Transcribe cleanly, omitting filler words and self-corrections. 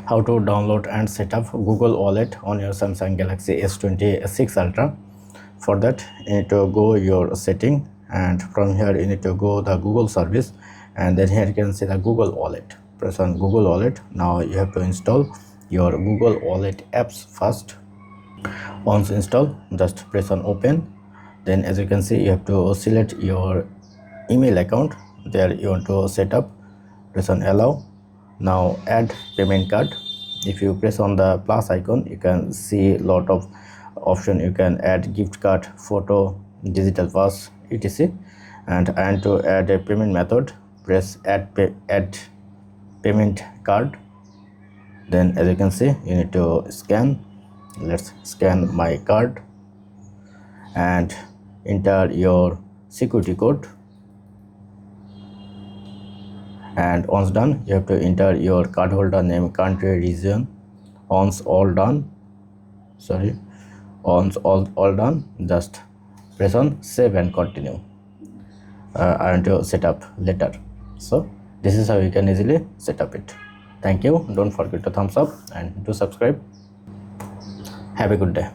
how to download and set up Google Wallet on your Samsung Galaxy S26 Ultra. For that, you need to go your setting, and from here you need to go the Google service, and then here you can see the Google Wallet. Press on Google Wallet. Now you have to install your Google Wallet apps first. Once installed, just press on open. Then as you can see, you have to select your email account. There you want to set up. Press on allow. Now add payment card. If you press on the plus icon, you can see a lot of option. You can add gift card, photo, digital pass, etc. And to add a payment method, press add payment card. Then as you can see, you need to scan. Let's scan my card and enter your security code. And once done, you have to enter your cardholder name, country, region. Once all done, just press on save and continue, and to set up later. So this is how you can easily set up it. Thank you. Don't forget to thumbs up and do subscribe. Have a good day.